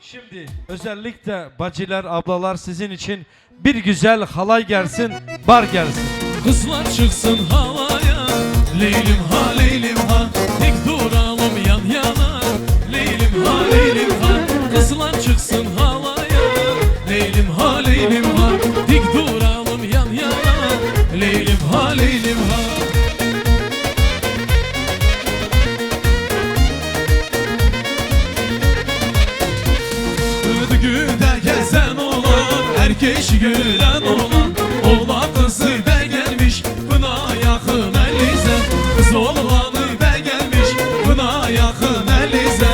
Şimdi özellikle bacılar, ablalar sizin için bir güzel halay gelsin, bar gelsin. Kızlar çıksın havaya, Leylim ha Leylim ha, dik duralım yan yana, Leylim ha Leylim ha. Kızlar çıksın havaya, Leylim ha Leylim ha, dik duralım yan yana, Leylim ha Leylim ha. Ödgüde gezen olan, erkeş gülen olan, oğlan kızı be gelmiş, buna yakın elize. Kız oğlanı be gelmiş, buna yakın elize.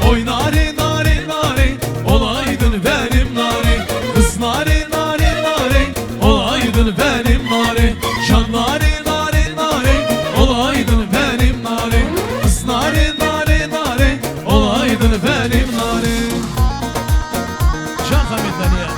Oy nari nari nari, olaydın benim nari. Kız nari nari nari, olaydın benim nari. Can nari nari nari, olaydın benim nari. Kız nari nari nari, olaydın benim nari. Can Hamid'den ya.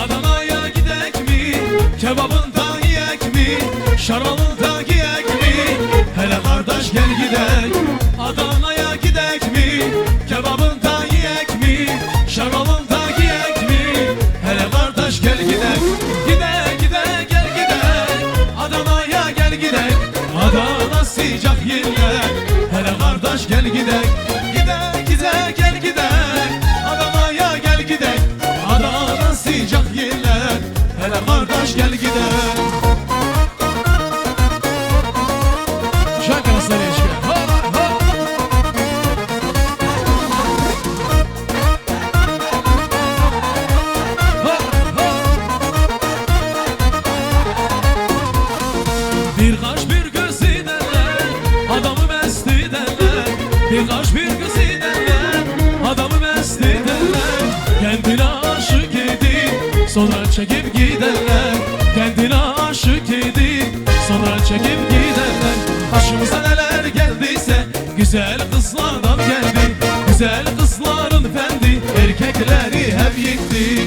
Adana'ya gidek mi? Kebabından yiyek mi? Şarabından giyek mi? Hele kardeş gel gidek. Adana'ya gidek mi? Kebabından yiyek mi? Şarabından giyek mi? Hele kardeş gel gidek. Gidek gidek gel gidek. Adana'ya gel gidek. Adana sıcak yerler. Hele kardeş gel gidek. Gidek gidek gel gidek. Adana'ya gel gidek. Adana sıcak yerler. Hele kardeş gel gidek. Şarkı Sarıçka. Bir kaş bir gözü derler, adamı mest ederler. Bir kaş bir gözü derler, adamı mest ederler. Kendine aşık edip sonra çekip giderler. Kendine aşık edip sonra çekip giderler. Başımıza neler geldiyse güzel kızlardan geldi. Güzel kızların fendi erkekleri hep yıktı.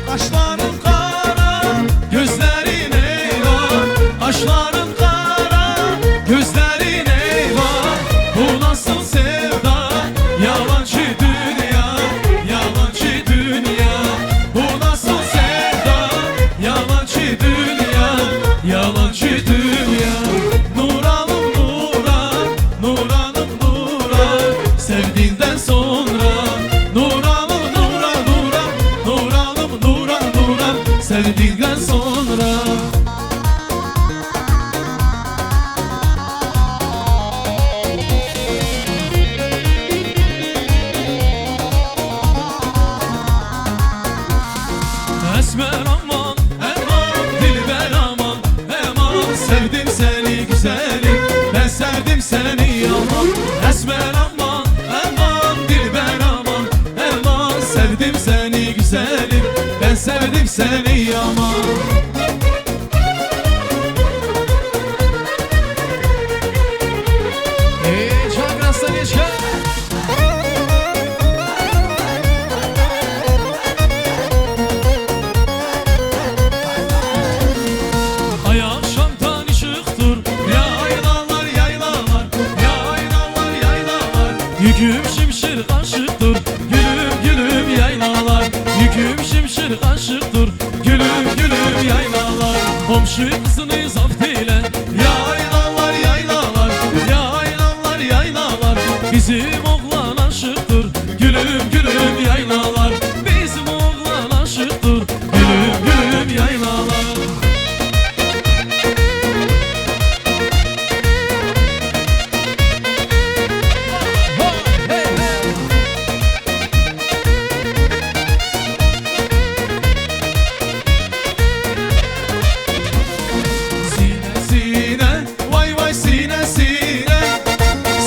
Kaşların kara, gözlerin eyvah. Kaşların kara, gözlerin eyvah. Bu nasıl sevda, yalancı dünya, yalancı dünya. Bu nasıl sevda, yalancı dünya, yalancı dünya. Nuranım Nuran, Nuranım Nuran, sevdiğinden sonra. Nuranım Nuran, Nuran, Nuranım Nuran, Nuran, sevdiğinden sonra. Esmer aman, aman, dilber aman, aman. Sevdim seni güzelim, ben sevdim seni yaman. Esmer aman, aman, dilber aman, aman. Sevdim seni güzelim, ben sevdim seni yaman. Çakra Sarıçka. Ay akşamdan ışıktır, yaylalar yaylalar, yaylalar yaylalar. Yüküm şimşir kaşıktır, gülüm gülüm yaylalar. Yüküm şimşir kaşıktır, gülüm Komşu kızını zapt eyle. Yaylalar yaylalar, yaylalar yaylalar, bizim oğlan aşıktır. Gülüm gülüm yaylalar, bizim oğlan aşıktır. Gülüm gülüm yaylalar.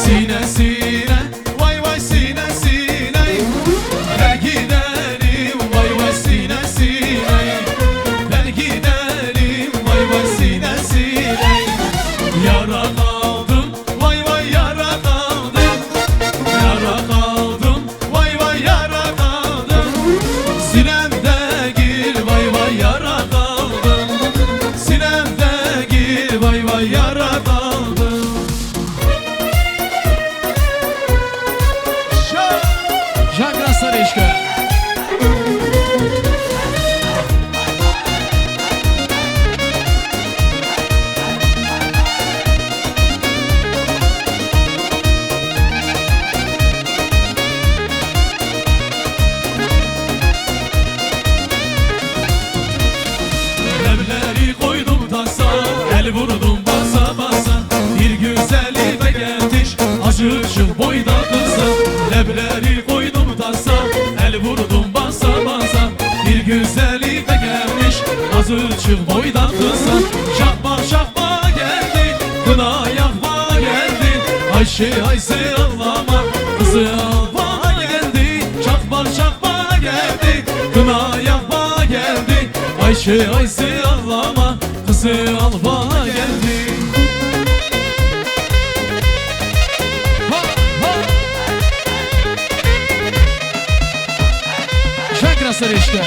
Sine sine, vay vay sine sine, gel gidelim vay vay sine sine, gel gidelim vay vay sine sine. Yara kaldım, vay vay yara kaldım, yara kaldım, vay vay yara kaldım. Sinemde gir vay vay yara kaldım, sinemde gir vay vay yara kaldım. Жакра Саришка. Lebleri koydum tasa, el vurdum basa basa. Bir güzeli be gelmiş, acı ışık boyda kısa. Lebleri koydum tasa, el vurdum basa basa. Bir güzeli de gelmiş, acı ışık boyda kısa. Şakma şakma geldi, kına yakma geldi. Ayşe Ayşe ağlama, kızı alma geldi. Şakma şakma geldi, kına yakma geldi. Ayşe Ayşe ağlama, kızı alma geldi. Жакра Саришка.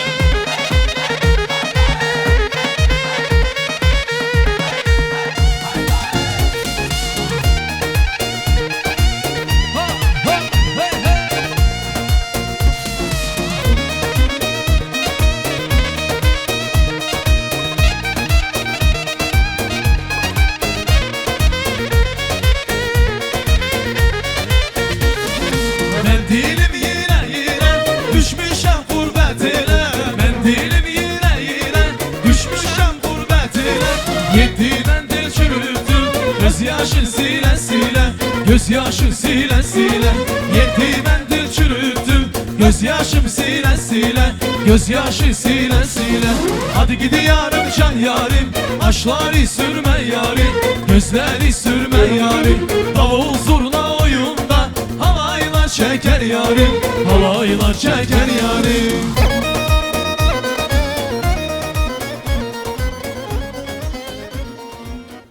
Mendilim yine yine düşmüşem gurbetine. Mendilim yine yine düşmüşem gurbetine. Yediğinden dil çürüttüm, gözyaşı sile sile, gözyaşı sile sile. Yediğinden dil çürüttüm, gözyaşım sile sile, gözyaşı sile sile. Hadi gidi yarım can yarim, aşları sürme yarim, gözleri sürme yarim. Davul zurna oyunda halayla çeker yarim, halayla çeker yarim.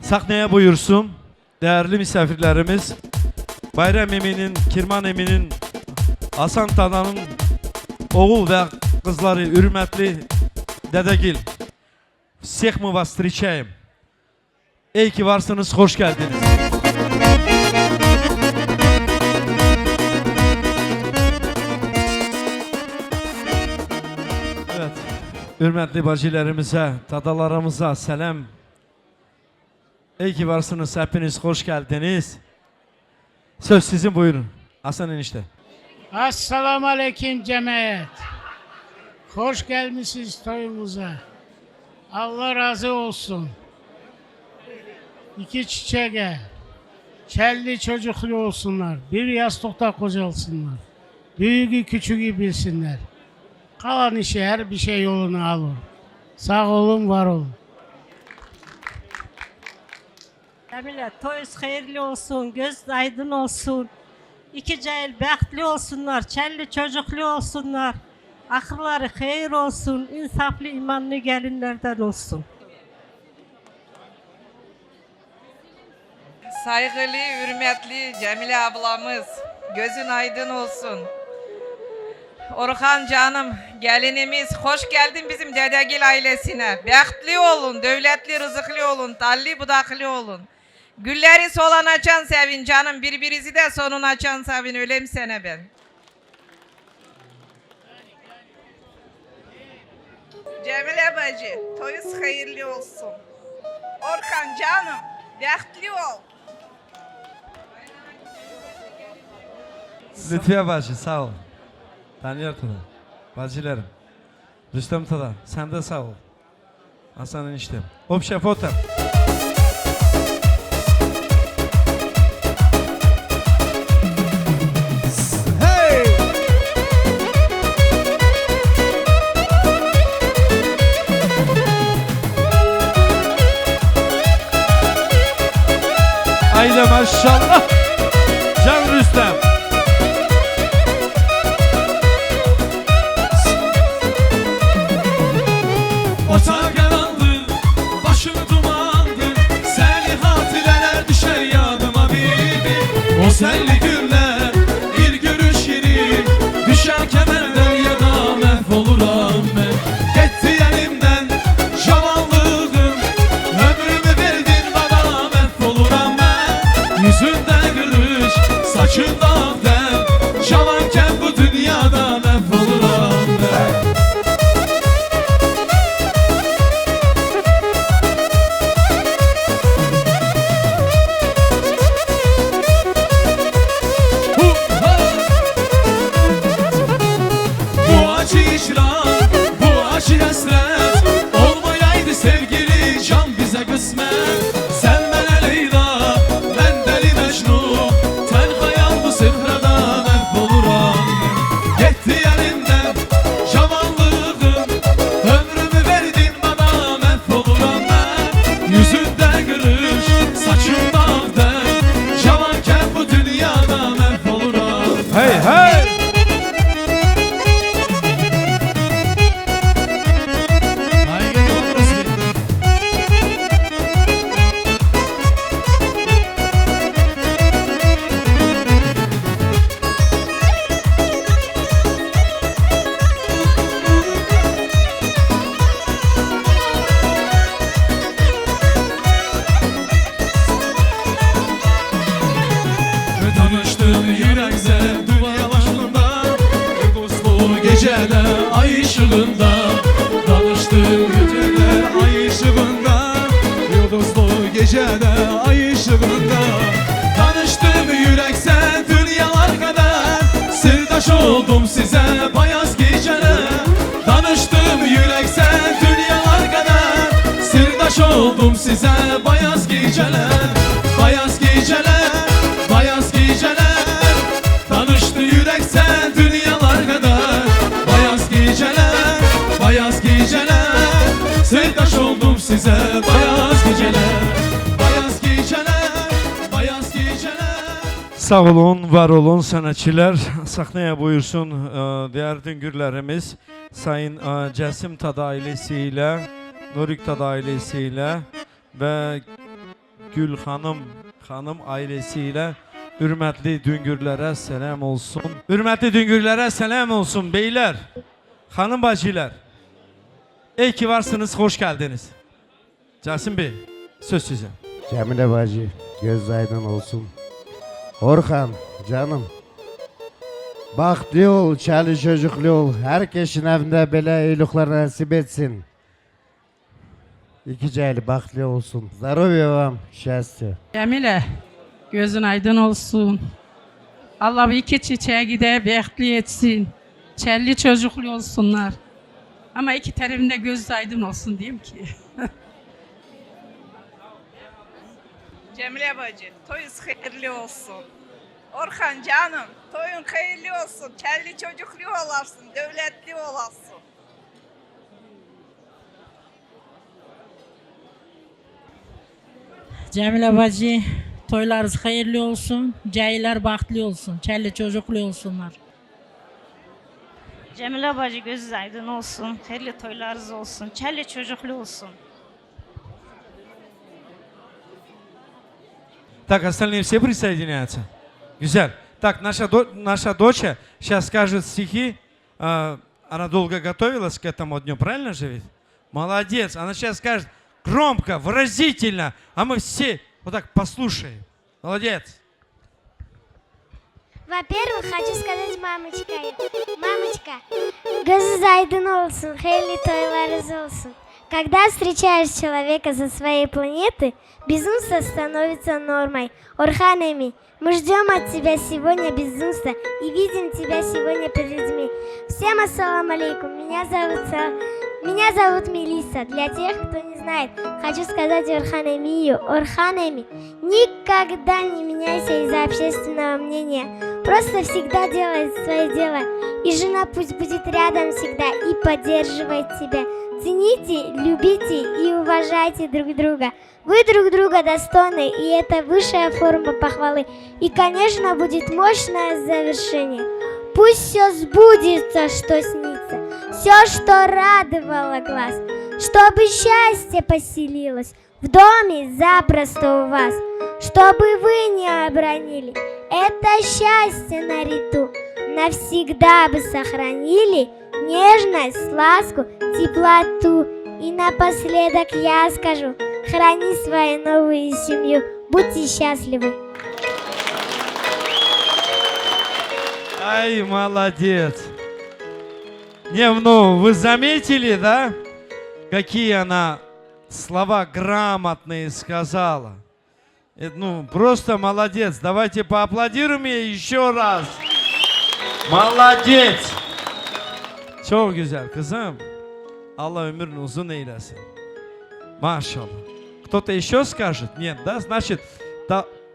Sahneye buyursun değerli misafirlerimiz. Bayram Emin'in, Kirman Emin'in, Hasan Tana'nın oğul ve kızları hürmetli Dedegil. Всех мы вас встречаем. İyi ki varsınız, hoş geldiniz. Evet, hürmetli bacılarımıza, dadalarımıza selam. İyi ki varsınız, hepiniz hoş geldiniz. Söz sizin, buyurun. Hasan enişte. Assalamu aleyküm cemaat. Hoş gelmişsiniz toyumuza. Allah razı olsun. İki çiçeğe, kelli çocuklu olsunlar. Bir yastıkta kocalsınlar. Büyüğü küçüğü bilsinler. Kalan işi her bir şey yolunu alır. Sağ olun, var olun. Cemile, toyuz hayırlı olsun, göz aydın olsun. İki cahil bəxtli olsunlar, çelli çocuklu olsunlar. Akılları hayır olsun, insaflı imanlı gelinlerden olsun. Saygılı, hürmetli Cemile ablamız, gözün aydın olsun. Orhan canım, gelinimiz, hoş geldin bizim Dedegil ailesine. Bəxtli olun, dövletli, rızıklı olun, talli, budaklı olun. Gülleri solan açan sevin canım, birbirinizi de sonun açan sevin, öleyim sene ben. Cemile bacı, toyuz hayırlı olsun. Orhan canım, bəxtli ol. Lütfiye bacı sağ ol. Tanıyor Tada. Bacılarım. Rüstem Tada sen de sağ ol. Hasan eniştem. Общая foto. Hey! Haydi maşallah. Can Rüstem. Otağa karandı, başım dumandı. Seni hatireler düşer yadıma bir. O senli günler, bir görüş yeri. Düşer kemerden ya da mahvoluram ben. Gitti elimden cavanlığım. Ömrümü verdin bana mahvoluram ben. Yüzünde gülüş, saçında der. Cavanken bu dünyada mahvoluram ben. Bu acı icra, bu acı hasret olmayaydı sevgili can bize kısmet. Sen bana Leyla, ben deli Mecnun. Tenhayal bu sıhrada mahvoluram. Gitti elimden cavanlığım. Ömrümü verdin bana mahvoluram ben. Yüzünde gülüş, saçında der. Cavanken bu dünyada mahvoluram. Hey hey. Tanıştım yürekse dünya başında. Dostluğu gecede ay ışığında. Tanıştım gecede ay ışığında. Dostluğu gecede ay ışığında. Tanıştım yürekse dünyalar kadar. Sırdaş oldum size bayaz geceler. Tanıştım yürekse dünyalar kadar. Sırdaş oldum size bayaz geceler. Bayaz geceler. Bayaz geceler. Tanıştı yürekse dünyalar kadar. Bayaz geceler. Bayaz geceler. Sırdaş oldum size bayaz geceler. Bayaz geceler. Bayaz geceler. Sağ olun, var olun sanatçılar. Sahneye buyursun diğer düngürlerimiz. Sayın Cesim Tada ailesiyle, Nurik Tada ailesiyle ve Gül Hanım ailesiyle hürmetli düngürlere selam olsun. Hürmetli düngürlere selam olsun beyler, hanım bacılar. İyi ki varsınız, hoş geldiniz. Cesim Bey, söz size. Cemile bacı, göz aydın olsun. Orhan, canım. Bahtlı ol, çali çocuklu ol. Herkesin evinde böyle iyilikler nasip etsin. İki cahil bahtlı olsun. Здоровья вам, счастья. Cemile, gözün aydın olsun. Allah bir iki çiçeğe gider, bekli etsin. Çelli çocuklu olsunlar. Ama iki tarafında göz aydın olsun diyeyim ki. Cemile bacı, toyunuz hayırlı olsun. Orhan canım, toyun hayırlı olsun. Kelli çocuklu olasın, devletli olasın. Cemile bacı, toylarınız hayırlı olsun, cahiller bahtlı olsun, çelli çocuklu olsunlar. Cemile bacı gözünüz aydın olsun, hayırlı toylarınız olsun, çelli çocuklu olsun. Так, остальные все присоединяются? Güzel. Так, наша дочь сейчас скажет стихи. Она долго готовилась к этому дню, правильно же ведь? Молодец. Она сейчас скажет громко, выразительно, а мы все вот так послушаем. Молодец. Во-первых, хочу сказать мамочка, gözünüz aydın olsun, hayırlı toylarınız olsun. Когда встречаешь человека со своей планеты, безумство становится нормой. Орхан Эми, мы ждем от тебя сегодня безумства и видим тебя сегодня перед людьми. Всем ассаламу алейкум, меня зовут Мелисса. Для тех, кто не знает, хочу сказать Орхан Эмию. Орхан Эми, никогда не меняйся из-за общественного мнения. Просто всегда делай свое дело. И жена пусть будет рядом всегда и поддерживает тебя. Цените, любите и уважайте друг друга. Вы друг друга достойны, и это высшая форма похвалы. И, конечно, будет мощное завершение. Пусть все сбудется, что снится, все, что радовало глаз, чтобы счастье поселилось в доме запросто у вас, чтобы вы не обронили это счастье на риту, навсегда бы сохранили нежность, ласку, теплоту. И напоследок я скажу, храни свою новую семью, будьте счастливы. Ай, молодец. Не, ну, вы заметили, да? Какие она слова грамотные сказала. Ну, просто молодец. Давайте поаплодируем ей еще раз. Молодец. Çok güzel kızım. Allah ömrünü uzun eylesin. Машаллах. Кто-то еще скажет? Нет, да? Значит,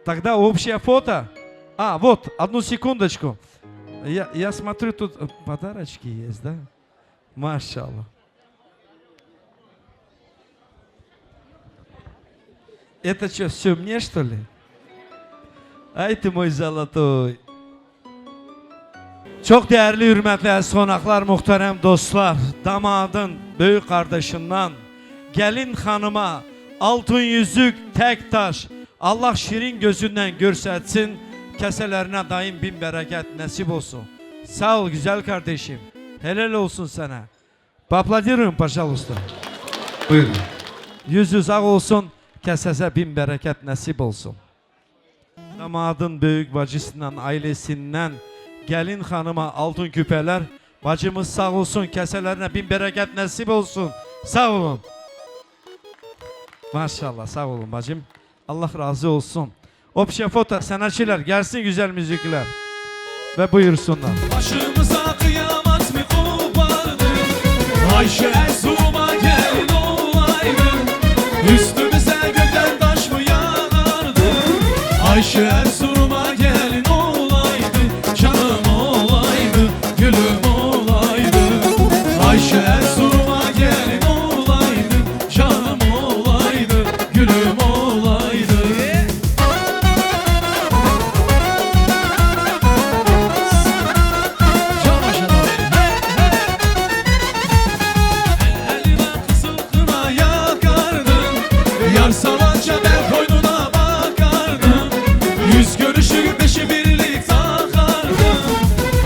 тогда общее фото. А, вот, одну секундочку. Я смотрю, тут подарочки есть, да? Машаллах. Это что, все мне, что ли? Ay ты mой zalatoy. Çok değerli, hürmetli qonaqlar, muhterem dostlar, damadın büyük kardeşinden, gelin hanıma altın yüzük, tek taş, Allah şirin gözünden görsetsin, keselerine daim bin bereket nasip olsun. Sağ ol güzel kardeşim, helal olsun sana. Aplaudiruyorum, пожалуйста. Buyurun. Yüzü sağ olsun, kesese bin bereket nasip olsun. Damadın büyük bacısından, ailesinden, gelin hanıma altın küpeler, bacımız sağ olsun, keselerine bin bereket nasip olsun. Sağ olun. Maşallah, sağ olun bacım. Allah razı olsun. Opşe foto sanatçılar gelsin, güzel müzikler. Ve buyursunlar. Başımıza kıyamet mi kopardı? Ayşe Erzurum'a gelin olaydı. Üstümüze gökten taş mı yağardı? Ayşe Erzurum'a gelin olaydı. Canım olaydı, gülüm olaydı. Ayşe Erzurum'a gelin olaydı. Canım olaydı, gülüm olaydı. Yar salanca ben koynuna bakardım. Yüz görüşü beşi birlik takardım.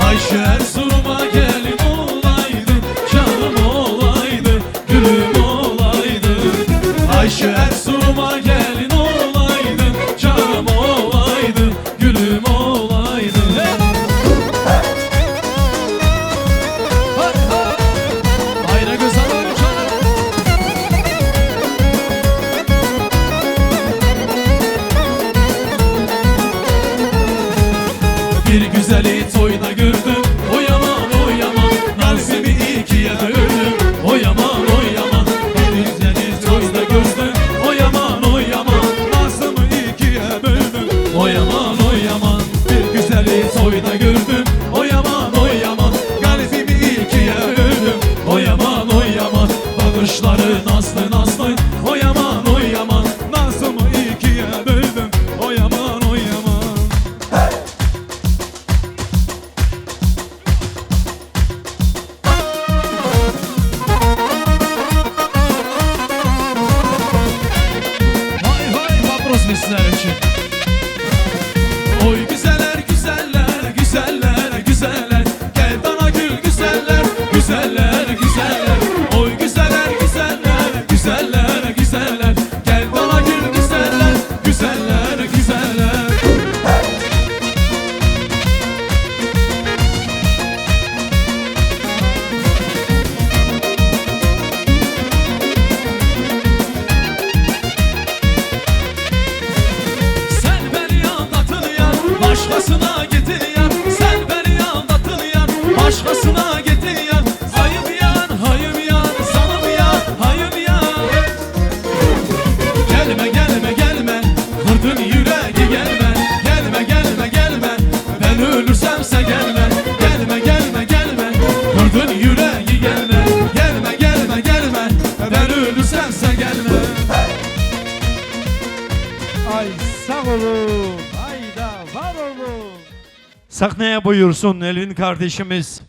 Ayşe Erzurum'a gelin olaydı. Canım olaydı, gülüm olaydı. Ayşe Erzurum'a gelin olaydı. Canım olaydı, gülüm olaydı. Ayna göz alalım canım. Bir güzeli toyda gördüm, o yaman o yaman, Nazım'ı ikiye böldüm, o yaman o yaman. Bir güzeli toyda gördüm, o yaman o yaman, Nazım'ı ikiye böldüm, o yaman o yaman. Bir güzeli toyda gördüm, o yaman o yaman, kalbimi ikiye böldüm, o yaman o yaman. Bakışları nazlı nazlı, o yaman o yaman, Nazım'ı ikiye böldüm, o yaman o yaman. Vay vay Vapros sizler için. Oy güzeller güzeller güzeller güzeller, gel bana gül güzeller güzeller güzeller. Oy güzeller güzeller güzeller güzeller. sense gelme. Ay sağ olun. Hayda var olun. Sahneye buyursun Elvin kardeşimiz.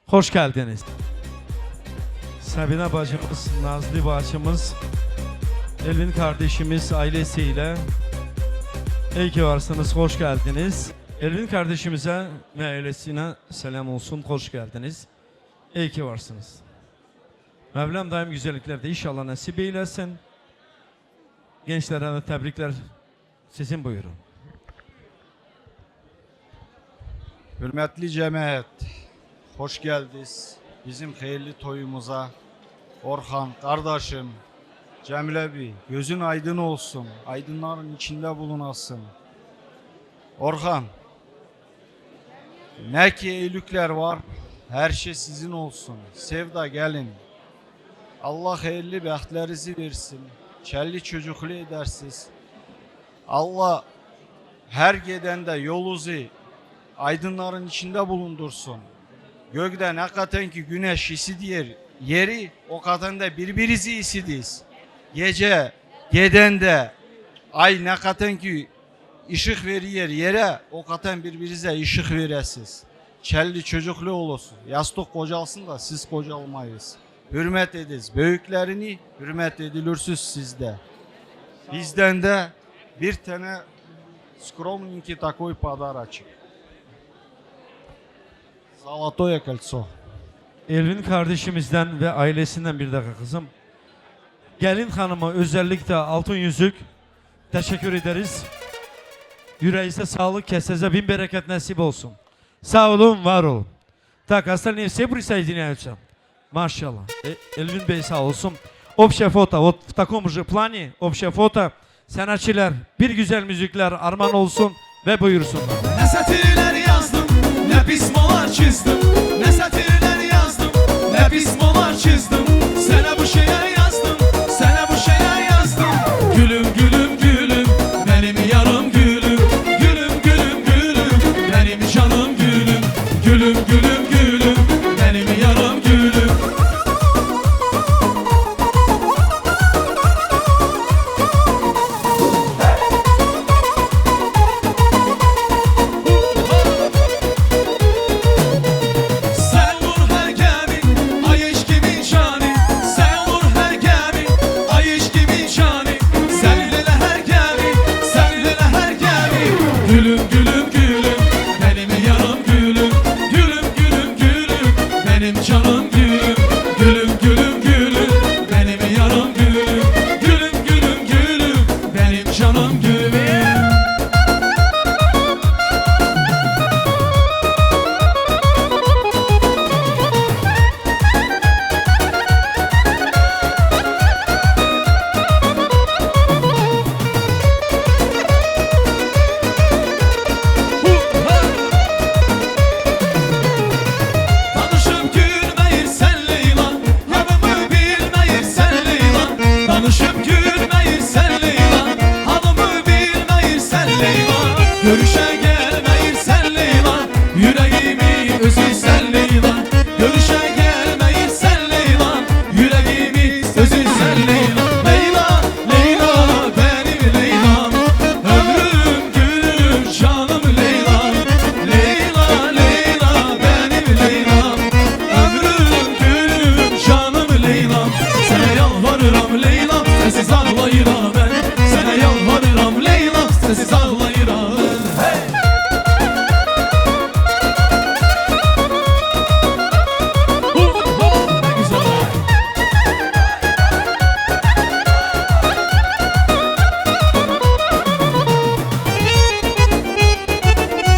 Hoş geldiniz. Sabine bacımız, Nazlı bacımız, Elvin kardeşimiz ailesiyle iyi ki varsınız, hoş geldiniz. Elvin kardeşimize ve ailesine selam olsun, hoş geldiniz. İyi ki varsınız. Mevlam daim güzelliklerde inşallah nasip eylesin. Gençlere de tebrikler. Sizin buyurun. Hürmetli cemaat, hoş geldiniz bizim hayırlı toyumuza. Orhan kardeşim, Cemile Bey, gözün aydın olsun, aydınların içinde bulunasın. Orhan, ne ki iyilikler var, her şey sizin olsun. Sevda gelin, Allah hayırlı bəxtlərinizi versin, çelli çocuklu edersiz. Allah her gedende yolunuzu aydınların içinde bulundursun. Gökden hakikaten ki güneş isidir yeri, o kadar da birbirinizi isidiz. Gece gedende ay ne kadar ki ışık veriyor yere, o kadar birbirinize ışık veresiz. Çelli çocuklu olursun. Yastık kocalsın da siz kocalmayız. Hürmet ediz. Büyüklerini hürmet edilirsiniz sizde. Bizden de bir tane скромненький такой подарочек. Zолотое кольцо. Elvin kardeşimizden ve ailesinden bir dakika kızım. Gelin hanıma özellikle altın yüzük teşekkür ederiz. Yüreğinize sağlık, kesenize bin bereket nasip olsun. Sağ olun, var olun. Так, остальные все присоединяются? Машаллах. Elvin Bey sağ olsun. Общее фото, вот в таком же плане, общее фото. Sanatçılar, bir güzel müzikler armağan olsun ve buyursunlar. Ne satırlar yazdım, ne pismolar çizdim. Ne satırlar yazdım, ne pismolar çizdim. Sana bu şeye yazdım, sana bu şeye yazdım. Gülüm gülüm gülüm, benim yarım gülüm. Gülüm gülüm gülüm, benim canım gülüm. Gülüm gülüm gülüm, benim yarım gülüm. Sen vur her gemi, ay iş gibi şani. Sen vur her gemi, ay iş gibi şani. Sevdile her gemi, sevdile her gemi. Gülüm gülüm gülüm, benim yarım gülüm. Gülüm gülüm gülüm, benim canım gülüm. Gülüm gülüm gülüm, benim yarım gülüm. Gülüm gülüm gülüm, benim canım gülüm. Danışıp gülmeyir sen Leyla, hanımı bilmeyir sen Leyla. Danışıp gülmeyir sen Leyla, hanımı bilmeyir sen Leyla. Görüşe gelmeyir sen Leyla, yüreğimi özü sen Leyla. Görüşe gelmeyir sen Leyla, yüreğimi özü sen Leyla. Leyla, Leyla, benim Leyla'm, ömrüm gülüm canım Leyla. Leyla, Leyla, benim Leyla'm, ömrüm gülüm canım Leyla. Sana yalvarıram Leyla, sensiz ağlayıram ben. Sana yalvarıram Leyla, sensiz ağlayıram ben. Hey! Ne güzel.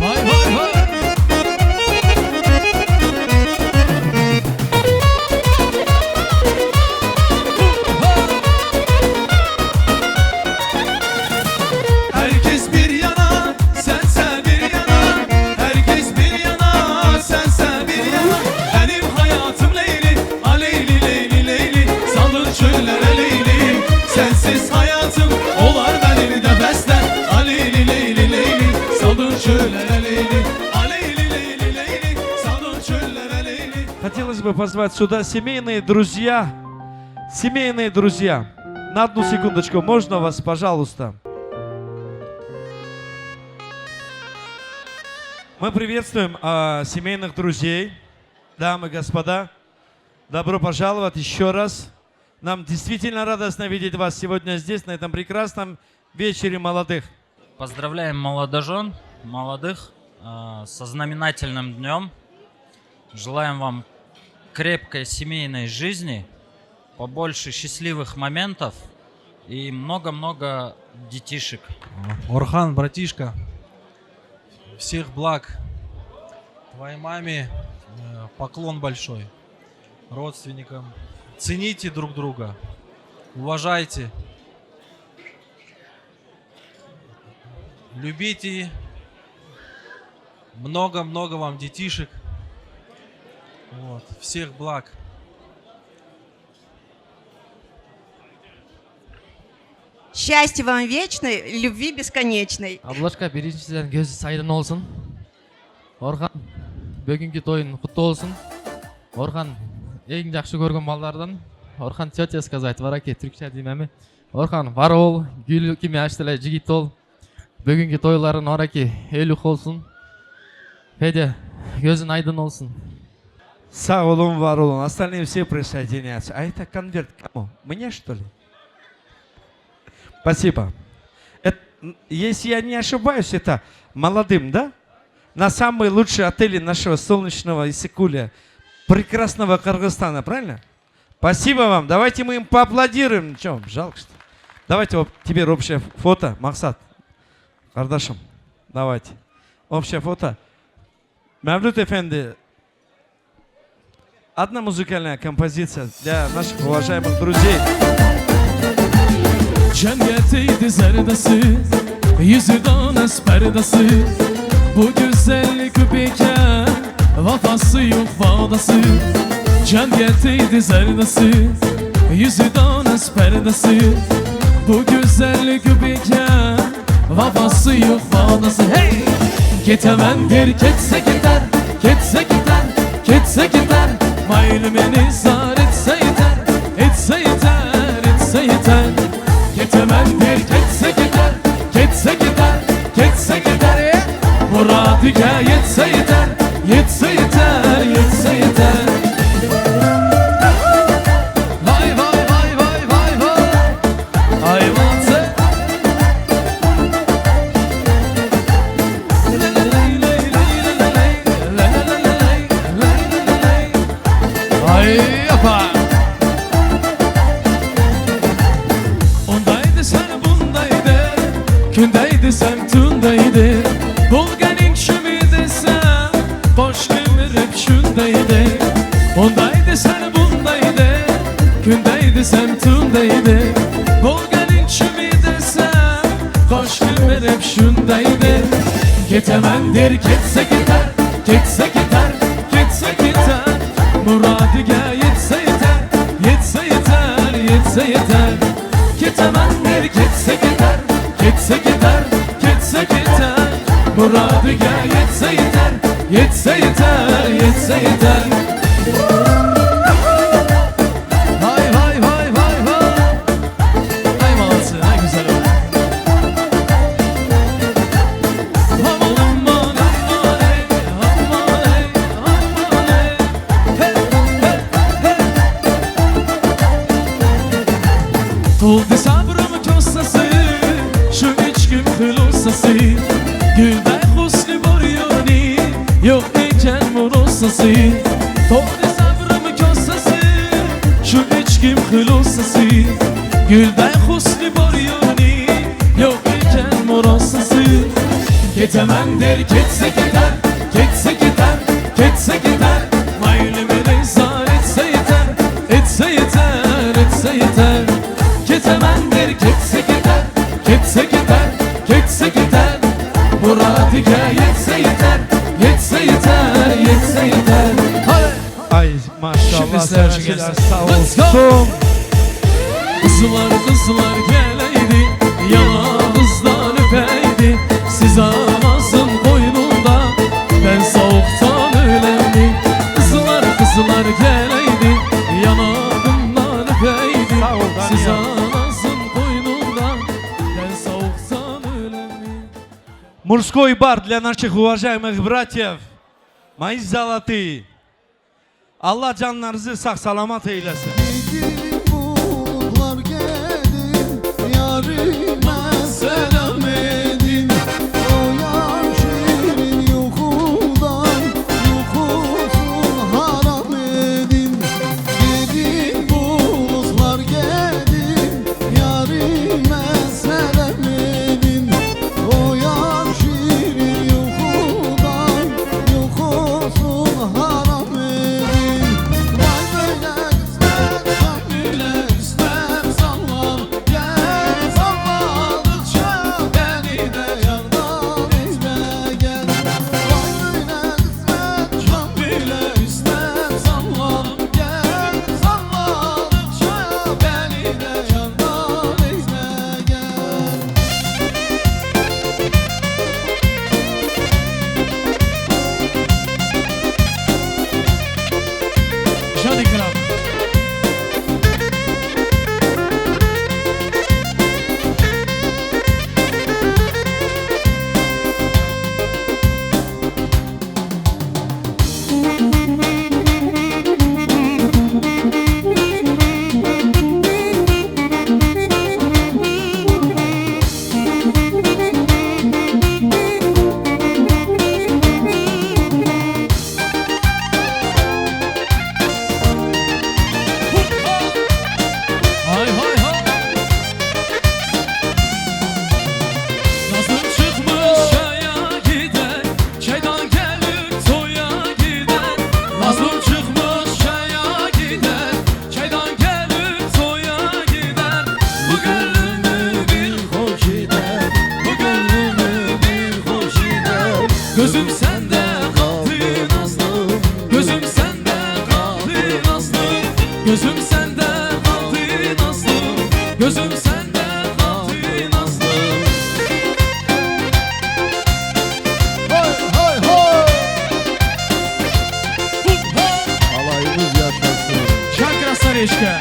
Vay vay vay. Herkes bir yana, sense bir yana. Herkes bir yana, sense bir yana. Benim hayatım Leyli, a Leyli Leyli Leyli. Saldır çöllere Leyli. Sensiz hayatım olar benim de besler. A Leyli Leyli Leyli. Saldır çöllere Leyli. A Leyli Leyli Leyli. Saldır çöllere Leyli. Хотелось бы позвать сюда семейные друзья, Семейные друзья, на одну секундочку, можно вас, пожалуйста? Мы приветствуем семейных друзей, дамы и господа. Добро пожаловать еще раз. Нам действительно радостно видеть вас сегодня здесь, на этом прекрасном вечере молодых. Поздравляем молодожен, молодых со знаменательным днем. Желаем вам крепкой семейной жизни, побольше счастливых моментов и много-много детишек. Орхан, братишка, всех благ. Твоей маме поклон большой. Родственникам. Цените друг друга. Уважайте. Любите. Много-много вам детишек. Вот. Всех благ. Счастья вам вечной, любви бесконечной. Аблашка биринчиден көзү айдын болсун. Орхан бүгүнкү тоюн куттуу болсун. Орхан эң жакшы көргөн балдардан. Орхан тетя сказать, вараке түркчө деймеми. Орхан бар бол, гүл кими аштылай жигит бол. Бүгүнкү тойларын ораке элүү болсун. Федя көзүн айдын болсун. Сау олун, var olun. Остальные все присоединяются. А это конверт кому? Мне, что ли? Спасибо. Если я не ошибаюсь, это молодым, да? На самые лучшие отели нашего солнечного Иссыкуля, прекрасного Кыргызстана, правильно? Спасибо вам. Давайте мы им поаплодируем. Че, жалко что? Давайте вот теперь общее фото. Максат, Кардашим, давайте. Общее фото. Мевлют Эфенди, одна музыкальная композиция для наших уважаемых друзей. Cemiyetiydi zerdası, yüzüden esperdası. Bu güzellik beken, vafası yok vadası. Cemiyetiydi zerdası, yüzüden esperdası. Bu güzellik beken, vafası yok vadası. Hey! Ketemendir, ketse gider, ketse gider, ketse gider. Maylum beni zar etse yeter, etse yeter, etse yeter. Ketemendir, ketse gider, ketse gider, ketse gider. Muradiga yetse yeter, yetse yeter, yetse yeter. Vay vay vay vay vay vay. Hayvanse. Ay yapa. Ondaydı sen bundaydı, kündeydi sen tundaydı. Bulganin şümi desem, boş demir hep şundaydı. Ondaydı sen bundaydı, kündeydi sen tundaydı. Bulganin şümi desem, boş demir hep şundaydı. Ketemendir, ketse gider, ketse gider, ketse gider. Muradiga yetse yeter, yetse yeter, yetse yeter. Ketemendir, ketse gider, ketse gider, ketse gider. Muradiga yetse yeter, yetse yeter, yetse yeter. Vay vay vay vay vay. Ay malası, ne güzel oldu. Tuldu sabrımı kössesi, şu içkim hülosası. Gülden husni boryoni, yok iken murosası. Tuldu sabrımı kössesi, şu içkim hülosası. Gülden husni boryoni, yok iken murosası. Ketemendir, ketse gider, ketse gider, ketse gider. Maylum beni zar etse yeter, etse yeter, etse yeter. Ketemendir, ketse gider, ketse gider, ketse gider. Muradiga yetse yeter, yetse yeter, yetse yeter. Ay maşallah, sevgiler sağ Let's go. olsun. Kızlar kızlar geleydi, yanağınızdan öpeydi. Siz ağlasın koynunda, ben soğuktan ölemdi. Kızlar kızlar geleydi, yanağından öpeydi. Siz anasın koynundan, ben soğuksan ölemem. Мужской бар для наших уважаемых братьев. Мои золотые. Allah canlarınızı sağ salamat eylesin. Bulutlar gelin, yarime selam edin. O yar şirin yuhudan, yuhusunu haram edin. Gelin bulutlar gelin, yarime selam edin. O yar şirin yuhudan, yuhusunu haram edin. Vay böyle kısmet, vay böyle kısmet, sallan gel, salladıkça beni de yardan ezme gel. Vay böyle kısmet, vay böyle kısmet, sallan gel, salladıkça beni de yardan ezme gel. Şadi kral. Hay hay hay. Nasıl çıkmış çaya gider, şeytan gelir toya gider. Nasıl çıkmış çaya gider, şeytan gelir toya gider. Bu gönlümü bir hoş gider, bu gönlümü bir hoş gider. Gözüm sende kaldı nazlım, gözüm sende kaldı nazlım. Gözüm sende kaldı nazlım, gözüm sende kaldı nazlım. Hay hay hay. Alayımız yaşasın. Şakra Sarıçka.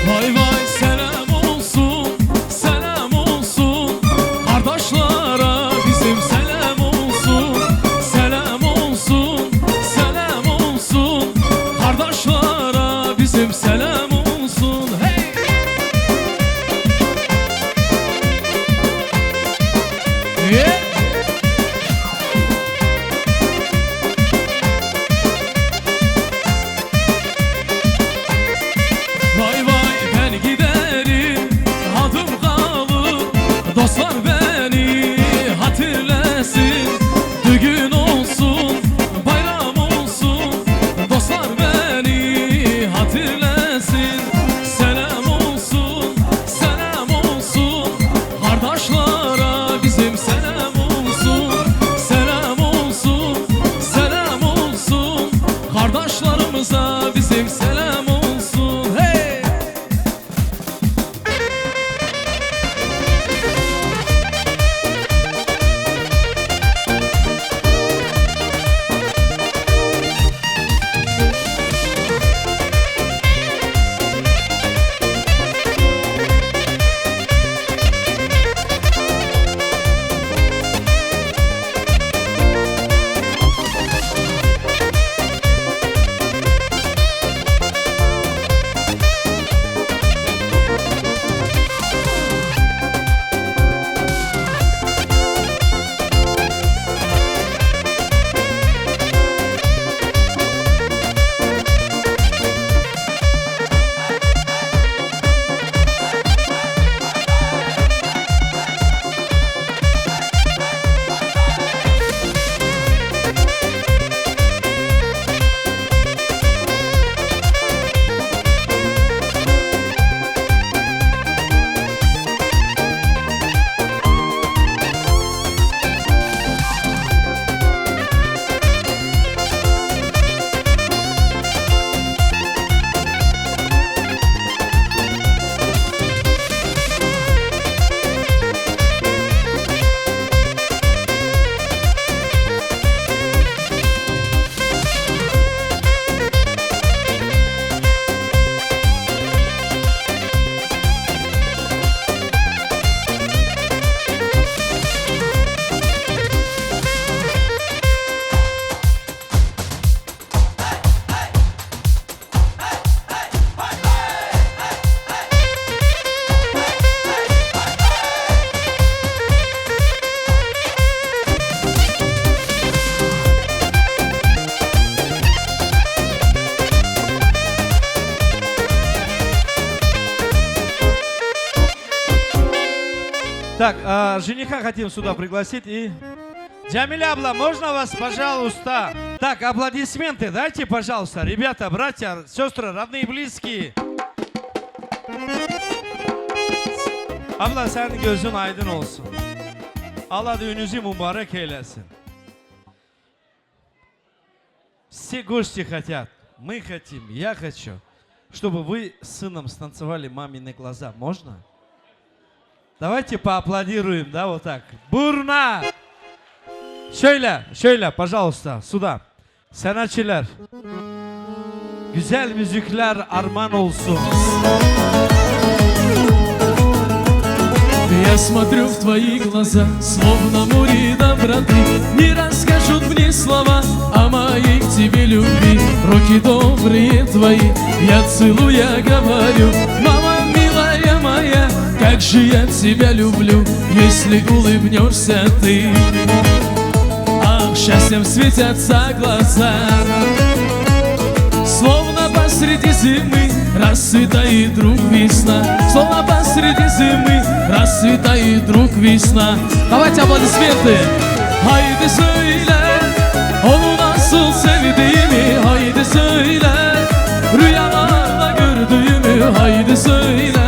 Vay vay selam olsun, selam olsun. Kardeşlara bizim selam olsun, selam olsun, selam olsun. Kardeşlara bizim selam olsun. Hey! Yeah! Vay vay ben giderim, adım kalır. Dostlar beni hatırlasın. Düğün olsun, bayram olsun. Dostlar beni hatırlasın. Selam olsun, selam olsun. Kardeşlara bizim selam olsun. Selam olsun, selam olsun. Kardeşlerimize bizim selam olsun. Hey! Так, жениха хотим сюда пригласить и... Джамиля Абла, можно вас, пожалуйста? Так, аплодисменты дайте, пожалуйста. Ребята, братья, сестры, родные, близкие. Abla senin gözün aydın olsun. Allah düğününüzü mübarek eylesin. Все гости хотят, мы хотим, я хочу, чтобы вы с сыном станцевали мамины глаза. Можно? Давайте поаплодируем, да, вот так. Бурна! Şöyle, пожалуйста, сюда. Sanatçılar. Güzel müzikler armağan olsun. Я смотрю в твои глаза, словно море доброты. Не расскажут мне слова о моей к тебе любви. Руки добрые твои, я целуя говорю: мама милая моя, как же я тебя люблю, если улыбнешься ты. Ах, счастьем светятся глаза, словно посреди зимы расцветает вдруг весна. Словно посреди зимы расцветает вдруг весna. Давайте аплодисменты. Haydi söyle, onu nasıl sevdiğimi. Haydi söyle, rüyalarda gördüğümü. Haydi söyle,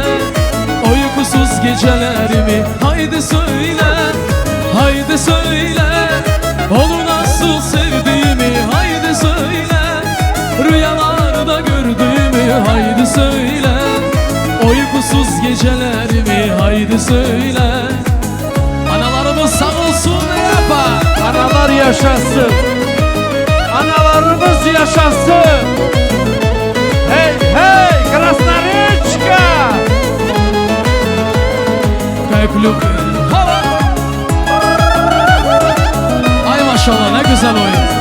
uykusuz gecelerimi. Haydi söyle, haydi söyle, onu nasıl sevdiğimi. Haydi söyle, rüyalarda gördüğümü. Haydi söyle, uykusuz gecelerimi. Haydi söyle. Analarımız sağ olsun Europa. Analar yaşasın. Analarımız yaşasın. Hey hey, Krasnarechka. Как люблю. Ay maşallah ne güzel oyun.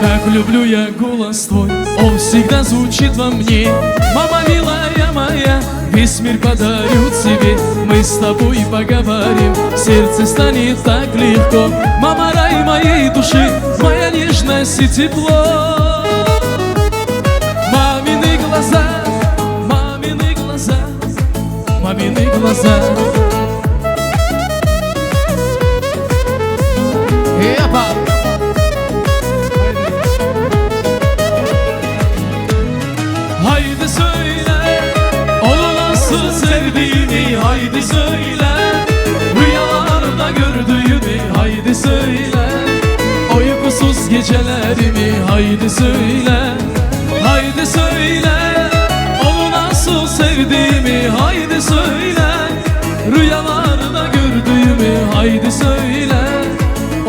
Как люблю я голос твой, он всегда звучит во мне. Мама милая моя, весь мир подарю тебе. Мы с тобой поговорим, сердце станет так легко. Мама, рай моей души, моя нежность и тепло. Мамины глаза, мамины глаза, мамины глаза. Епа! Haydi söyle, onu nasıl sevdiğini. Haydi söyle, rüyalarda gördüğümü. Haydi söyle, uykusuz gecelerimi. Haydi söyle, haydi söyle, onu nasıl sevdiğimi. Haydi söyle, rüyalarda gördüğümü. Haydi söyle,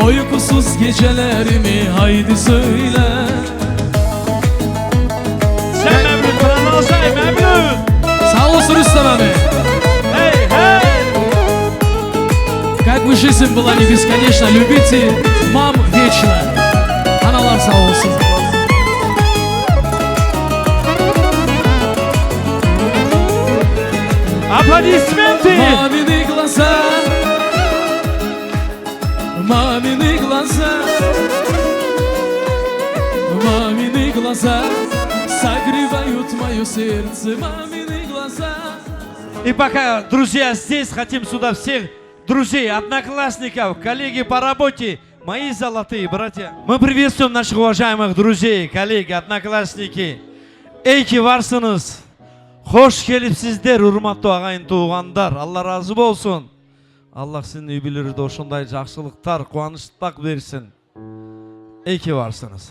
uykusuz gecelerimi. Haydi söyle. Sen memnun, продолжай, memnun. Sağ olsun Rüstem abi. Hey hey. Как бы жизнь была не бесконечна, любите мам вечно. Аналар sağ olsun. Аплодисменты. Мамины глаза, мамины глаза, мамины глаза согревают мое сердце. Мамины глаза. И пока, друзья, здесь хотим сюда всех друзей, одноклассников, коллеги по работе, мои золотые братья. Мы приветствуем наших уважаемых друзей, коллеги, одноклассники. Ey ki varsınız. Hoş gelipsizler, hurmatlı ağayın tuğanдар. Allah razı olsun. Allah sizin übilerde ошондай жақсылықтар, қуаныштар берсін. Ey ki varsınız.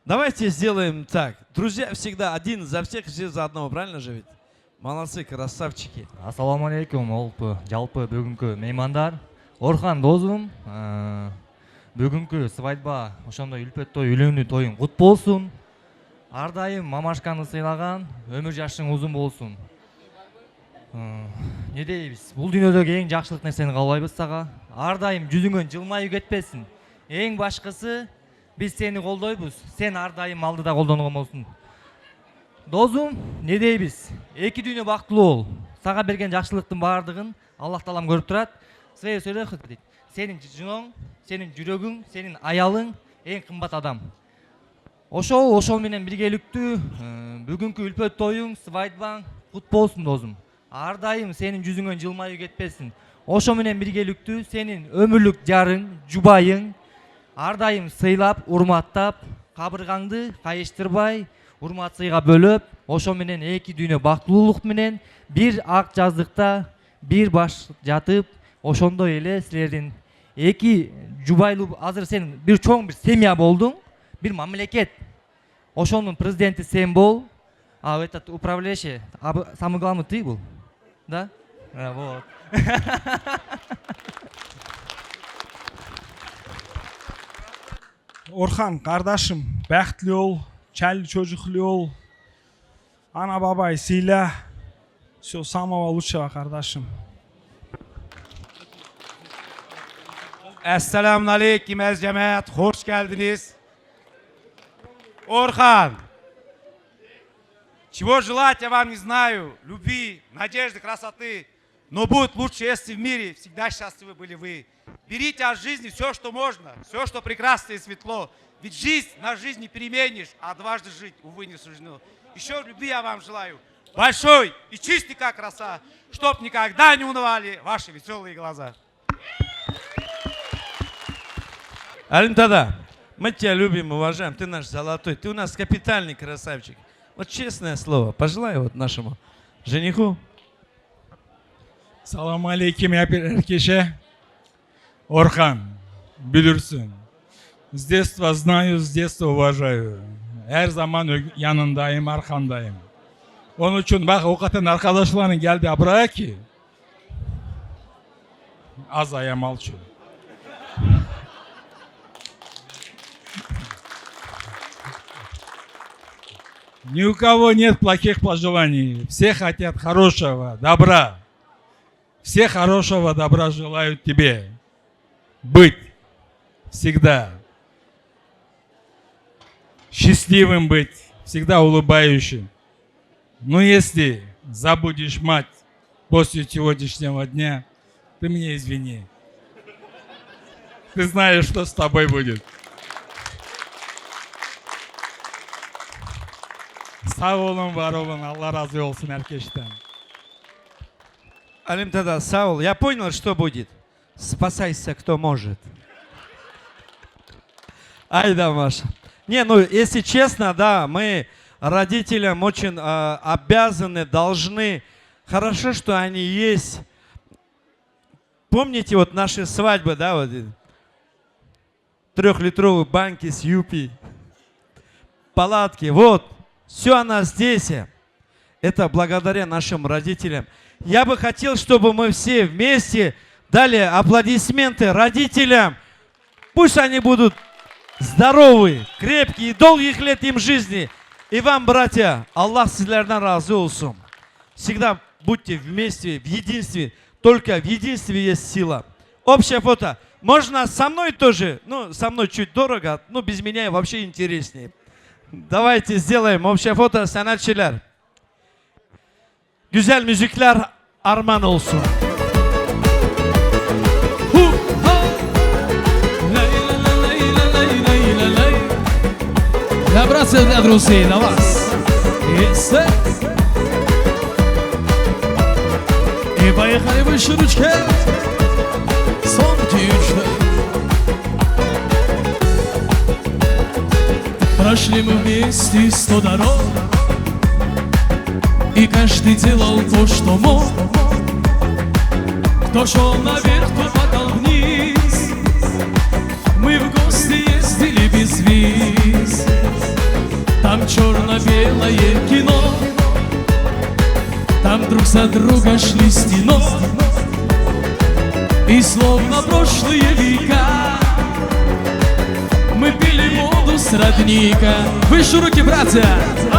Давайте сделаем так. Друзья всегда один за всех, все за одного, правильно же ведь? Молодцы, красавчики. Ассаламу алейкум, жалпы бүгүнкү меймандар. Орхан досум, бүгүнкү свадьба, ошондой үлпөт той, үйлөнүү тоюң кут болсун. Ар дайым мамашканы сыйлаган, өмүр жашың узун болсун. Не дейбиз? Бул дүйнөдөгү эң жакшылык нерсени каалайбыз сага. Ар дайым жүзүңөн жылмайып кетпесин. Эң башкысы биз сени колдойбуз. Сен ар дайым алдыда колдонгон болсун. Досум, не дейбиз? Эки дүйнө бактылуу бол. Сага берген жакшылыктын баардыгын Аллах таалам көрүп турат. Сенин жыноң, сенин жүрөгүң, сенин аялың эң кымбат адам. ошол менен биргеликтүү бүгүнкү үлпөт тоюң, свадьбаң кут болсун досум. Ар дайым сенин жүзүңөн жылмайып кетпесин. Ошо менен биргеликтүү сенин өмүрлүк жарың, жубайың ар дайым сыйлап, урматтап, кабыргаңды кайыштырбай, урмат сыйга бөлөп, ошо менен эки дүйнө бактылуулук менен бир ак жаздыкта бир баш жатып, ошондой эле силердин эки жубайлуу азыр сен бир чоң бир семья болдуң, бир мамлекет. Ошонун президенти сен бол, а этот управляющий, самый главный ты был, да? Вот. Орхан, кардашым, бактылуу бол, чайлуу чожуклуу бол, ана бабай сыйла, все самого лучшего, кардашым. Esselamun Aleyküm ez cemaat, hoş geldiniz. Орхан, чего желать я вам не знаю, любви, надежды, красоты, но будет лучше, если в мире всегда счастливы были вы. Берите от жизни все, что можно, все, что прекрасно и светло, ведь жизнь на жизнь не переменишь, а дважды жить, увы, не суждено. Еще любви я вам желаю, большой и чистый, как роса, чтоб никогда не унывали ваши веселые глаза. Алимтада, мы тебя любим, уважаем, ты наш золотой, ты у нас капитальный красавчик. Вот честное слово, пожелай вот нашему жениху. Салам алейкум, Эркеше. Орхан, билирсің. С детства знаю, с детства уважаю. Әр заман янындайым, арқандайым. Onun için bak o kadar arkadaşların geldi buraya ki az ayamal şu. Ни у кого нет плохих пожеланий. Все хотят хорошего, добра. Все хорошего, добра желают тебе. Быть всегда. Счастливым быть. Всегда улыбающим. Но если забудешь мать после сегодняшнего дня, ты меня извини. Ты знаешь, что с тобой будет. Sağ olun, var olun. Allah razı olsun herkesten. Алимтада, Саул, я понял, что будет. Спасайся, кто может. Ай да, Маша. Не, ну, если честно, да, мы родителям очень обязаны, должны. Хорошо, что они есть. Помните вот наши свадьбы, да, вот 3-литровые банки с юпи, палатки, вот. Все она здесь. Это благодаря нашим родителям. Я бы хотел, чтобы мы все вместе дали аплодисменты родителям. Пусть они будут здоровы, крепкие, долгих лет им жизни. И вам, братья, Аллах sizlerden razı olsun. Всегда будьте вместе, в единстве. Только в единстве есть сила. Общее фото. Можно со мной тоже? Ну, со мной чуть дорого, но без меня вообще интереснее. Давайте сделаем общее фото sanatçılar. Güzel müzikler armağan olsun. Для братцев, для друзей, на вас. И поехали выше ручки. Сон птичный. Прошли мы вместе 100 дорог, и каждый делал то, что мог. Кто шел наверх, кто падал вниз. Мы в гости ездили без виз. Там черно-белое кино, там друг за друга шли стеной. И словно прошлые века мы пили воду с родника. Выше руки, братья!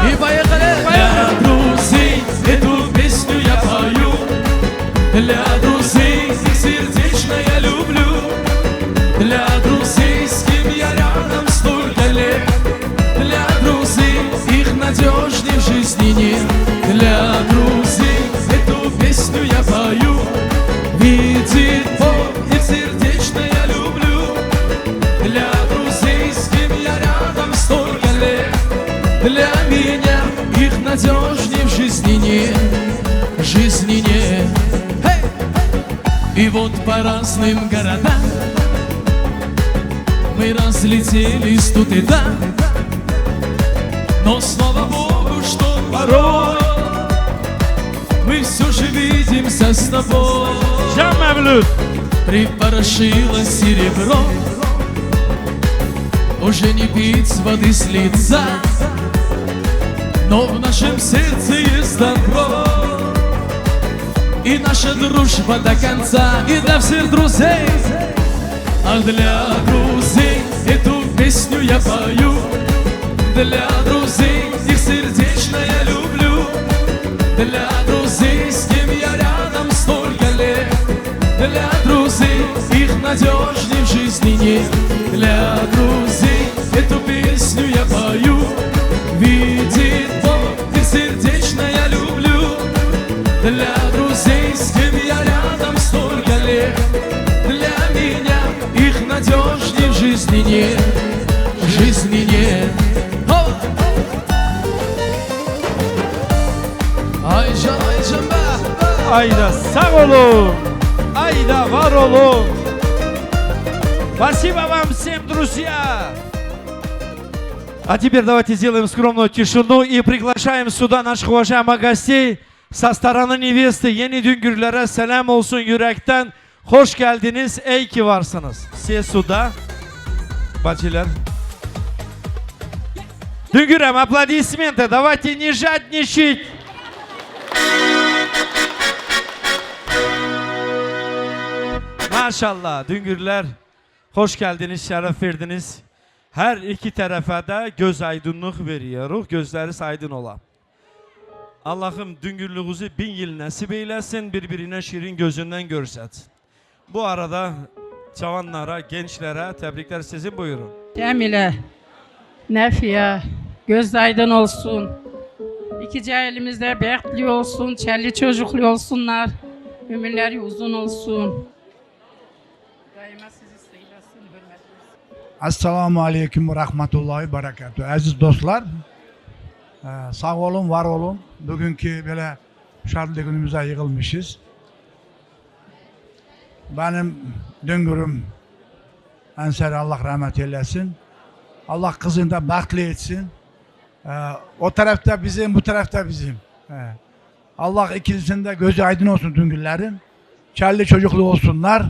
И поехали! Для друзей эту песню я пою. Для друзей их сердечно я люблю. Для друзей, с кем я рядом столько лет. Для друзей их надежнее в жизни нет. Для друзей эту песню я пою. Видит Бог, их сердечно я люблю. Для друзей, с кем я рядом столько лет. вот по разным городам мы разлетелись тут и там, но слава Богу, что порой мы все же видимся с тобой. Припорошило серебро, уже не пить воды с лица, но в нашем сердце есть добро. И наша дружба до конца, и для всех друзей. А для друзей эту песню я пою, для друзей их сердечно я люблю, для друзей, с кем я рядом столько лет, для друзей их надежней в жизни нет. Для друзей эту песню я пою, видит Бог, их сердечно я люблю, для друзей, с кем я рядом столько лет, для меня их надежней в жизни нет, в жизни нет. Ayda sağ olun. Ayda var olun. Спасибо вам всем, друзья. А теперь давайте сделаем скромную тишину и приглашаем сюда наших уважаемых gostей. Со stороны невесты yeni düngürlere selam olsun yürekten. Hoş geldiniz, ey ki varsınız. Все сюда. Бачилер. Düngürem, аплодисменты. Давайте не жадничать. Maşallah Düngürler, hoş geldiniz, şeref verdiniz. Her iki tarafa da göz aydınlık veriyoruz, gözleri aydın ola. Allah'ım düngürlüğünüzü 1000 yıl nasip eylesin, birbirine şirin gözünden görsetsin. Bu arada çavanlara, gençlere tebrikler sizin, buyurun. Cemile, Nefiye, göz aydın olsun. İki elimizde bekli olsun, çelli çocuklu olsunlar. Ömürleri uzun olsun. Daima sizi sayılasın, hürmetler. Assalamu alaikum ve rahmetullahi berekatuhu. Aziz dostlar, sağ olun, var olun. Bugünkü böyle şadlı günümüze yığılmışız. Benim düngürüm Ensar, Allah rahmet eylesin. Allah kızını da bahtlı etsin. O tarafta bizim, bu tarafta bizim. Allah ikilisinde gözü aydın olsun düngürlerin. Çelli çocuklu olsunlar.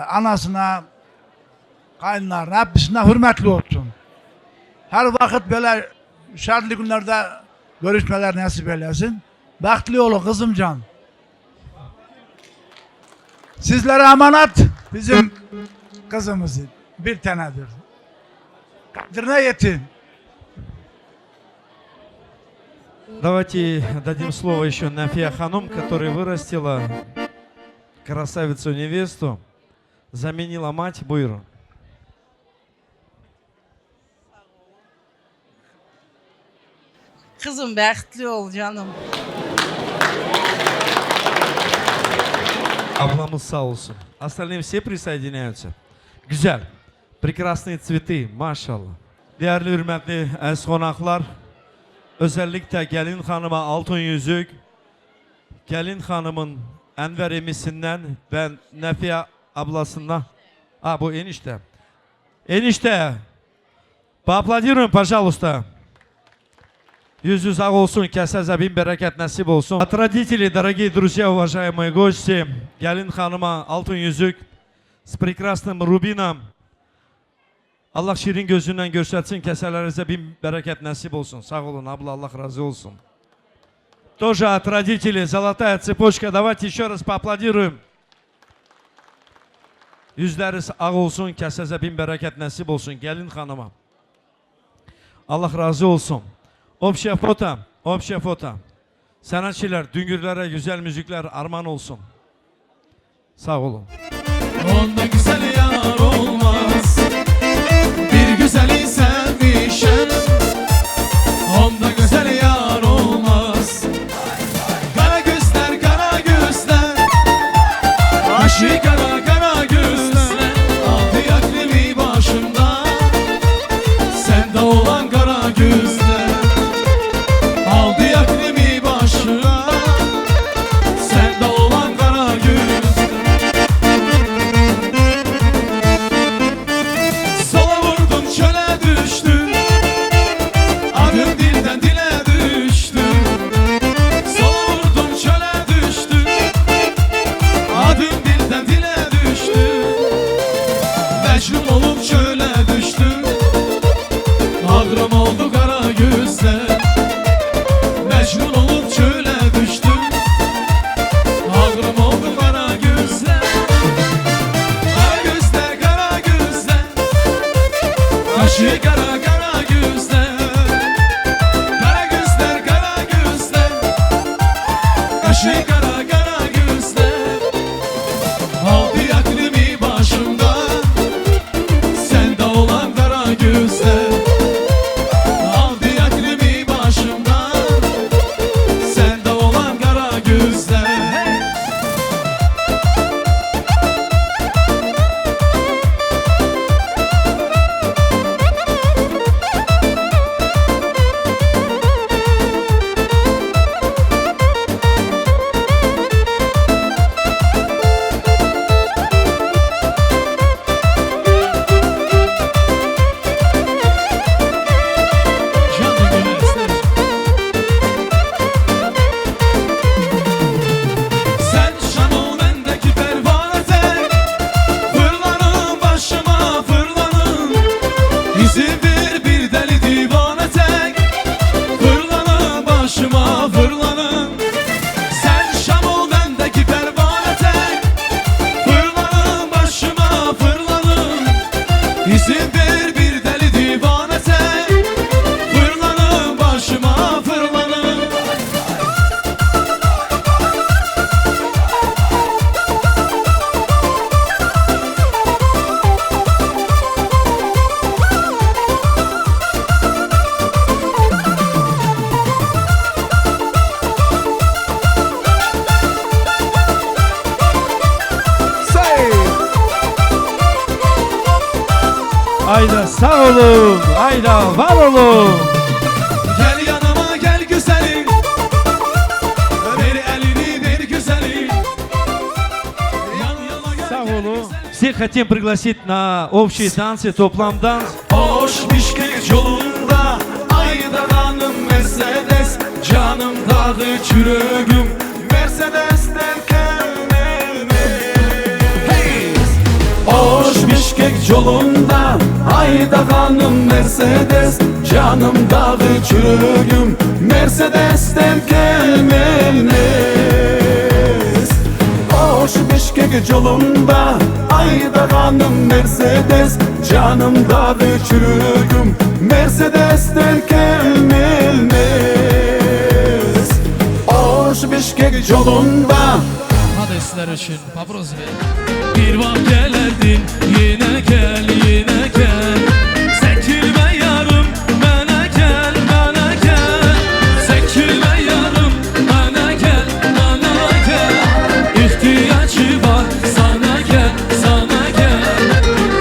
Anasına, kaynlarına, hepsine hürmetli olsun. Her vakit böyle şartlı günlerde görüşmeler nasip eylesin. Bahtlı olun kızımcan. Sizlere emanet bizim kızımızın bir tanedir. Kadrine yetin. Давайте дадим слово еще Нафия Ханум, которая вырастила красавицу-невесту, заменила мать, buyurun. Kızım bekli ol canım. Ablamız sağ olsun. Остальные все присоединяются. Güzel. Прекрасные цветы, maşallah. Değerli hürmetli aziz konaklar, özellikle gelin hanıma altın yüzük, gelin hanımın Enver emisinden ve Nefiye ablasından. Bu enişte. Enişte. Поаплодируем, пожалуйста. Yüzü sağ olsun, keseze bin bereket nasip olsun. От родителей, дорогие друзья, уважаемые гости, gelin hanıma altın yüzük с прекрасным рубином. Allah şirin gözünden görsetsin, keselerinize bin bereket nasip olsun. Sağ olun abla, Allah razı olsun. Тоже от родителей золотая цепочка. Давайте еще раз поаплодируем. Yüzleri ağ olsun, keseze bin bereket nasip olsun gelin hanıma. Allah razı olsun. Общее фото, общее фото. Sanatçılar, düngürlere güzel müzikler armağan olsun. Sağ olun. Onda güzel yar olmaz, bir güzeli sevmişem. Onda güzel yar olmaz. Kara gözler, kara gözler, aşık kara kara gözler. Aldı aklımı başımda, sende olan kara gözler. Aldı aklımı başımda, sende olan kara gözler. Kaşı kara kara gözler, kara gözler, kara gözler. Kaşı kara kara gözler, aldı aklımı başımdan. Sende olan kara gözler, aldı aklımı başımdan. Sende olan kara gözler. Sen şan ol bendeki pervane tek, fırlanın başıma fırlanın. İzin ver bir deli divane tek, fırlanın başıma fırlanın. Sen şan ol bendeki pervane tek, fırlanın başıma fırlanın. İzin ver bir deli divane tek, fırlanın başıma fırlanın. Ayda sağ olun, ayda var olun. Gel yanıma gel güzelim, ver elini ver güzelim. Sağ olun. Всех хотим пригласить на общие танцы, топлам данс. Hoş Bişkek yolunda, ayda hanım Mercedes. Canım dağı çürüğüm, Mercedes'ten hey! Hoş Bişkek yolunda, ayda hanım Mercedes. Canım dağı çürüğüm, Mercedes'ten gelmez. Hoş Bişkek yolunda, ayda hanım Mercedes. Canım dağı çürüğüm, Mercedes'ten gelmez. Hoş Bişkek yolunda. Hadi sizler için Paproz Bey. Bir vaxt gələrdin, yenə gəl, yenə gəl. Çəkilmə yarım, mənə gəl, mənə gəl. Çəkilmə yarım, mənə gəl, mənə gəl. İhtiyacı var, sana gəl, sana gəl.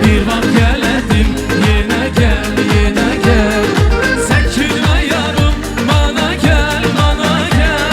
Bir vaxt gələrdin, yenə gəl, yenə gəl. Çəkilmə yarım, mənə gəl, mənə gəl.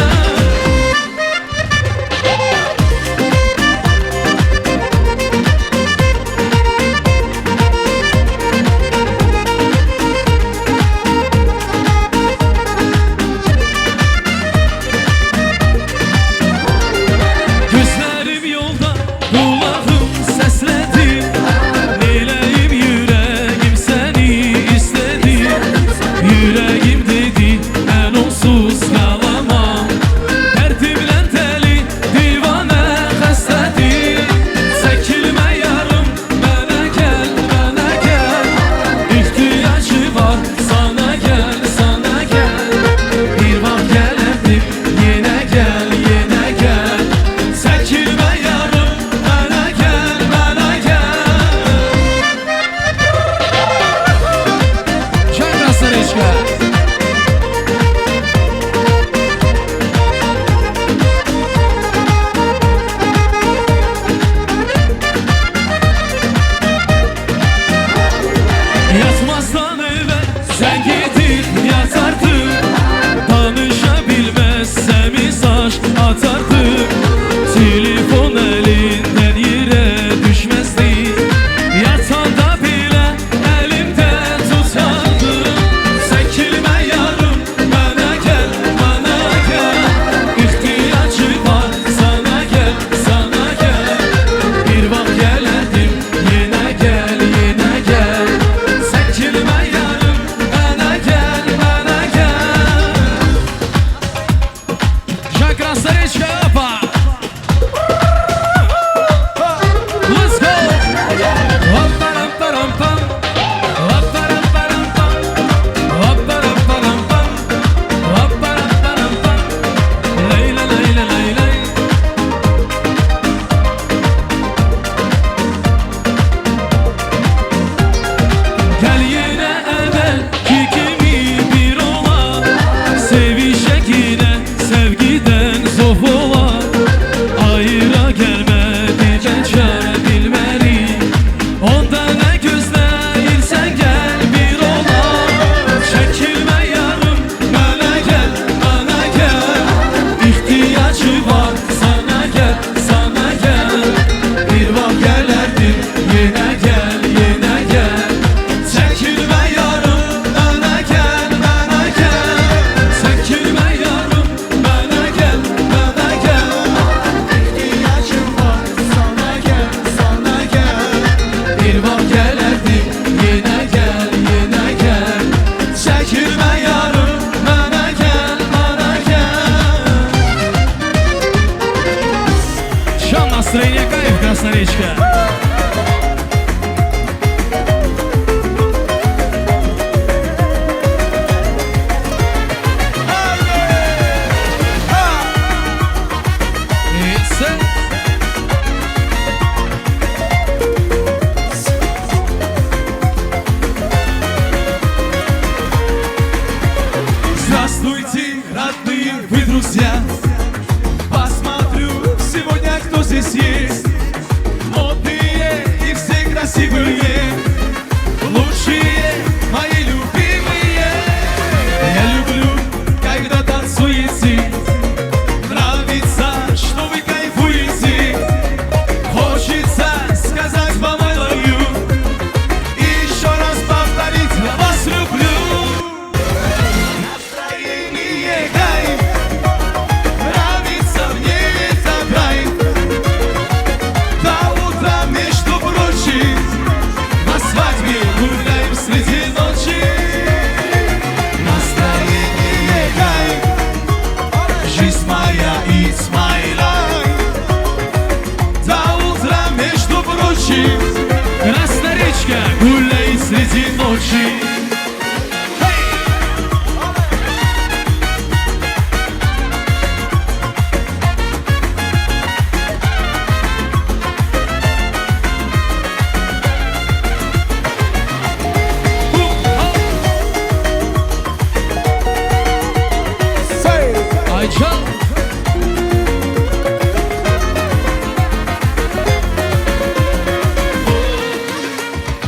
красивые, лучшие, мои любимые. Я люблю, когда танцуете, нравится, что вы кайфуете. Хочется сказать вам I love you, и еще раз повторить, я вас люблю. Настроение кайф, нравится мне этот драйв. До утра, между прочим, на свадьбе гуляем среди ночи. Настроение кайф, жизнь моя, it's my life. До утра, между прочим, Красная речка гуляет среди ночи. Aycan.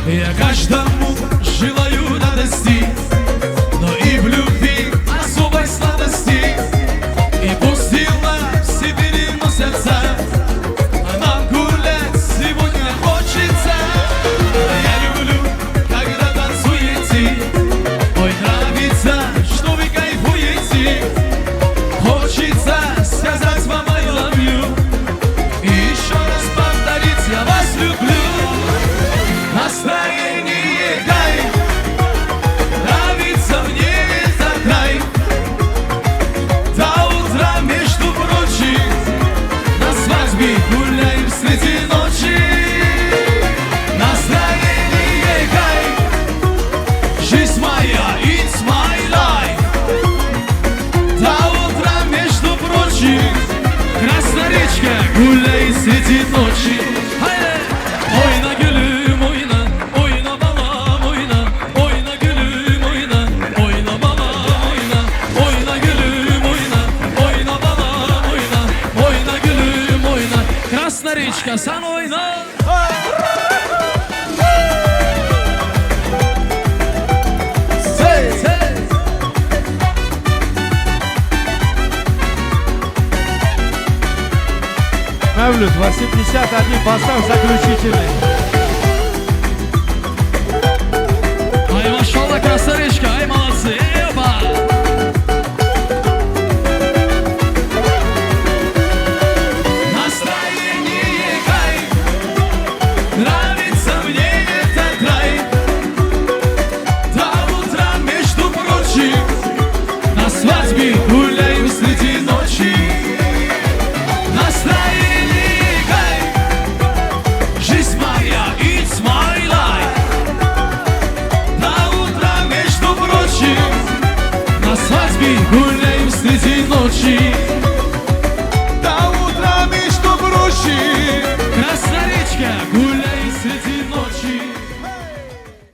Я каждому желаю радости, но и в любви особой сладости. И пусть дела все переносятся, а нам гулять сегодня хочется. Я люблю, когда танцуете, ой, нравится, что вы кайфуете. Хочется сказать вам I love you, и еще раз повторить, я вас люблю. Настроение кайф, нравится мне этот драйв. До утра, между прочим, на свадьбе гуляем среди ночи. Настроение кайф, жизнь моя, it's my life. До утра, между прочим, Красная речка гуляет среди ночи. Oyna gülüm oyna, oyna balam oyna, oyna gülüm oyna, oyna balam oyna, oyna gülüm oyna, oyna balam oyna, oyna gülüm oyna. Красная речка, sen oyna. Mevlüt, 81 поставь заключительный.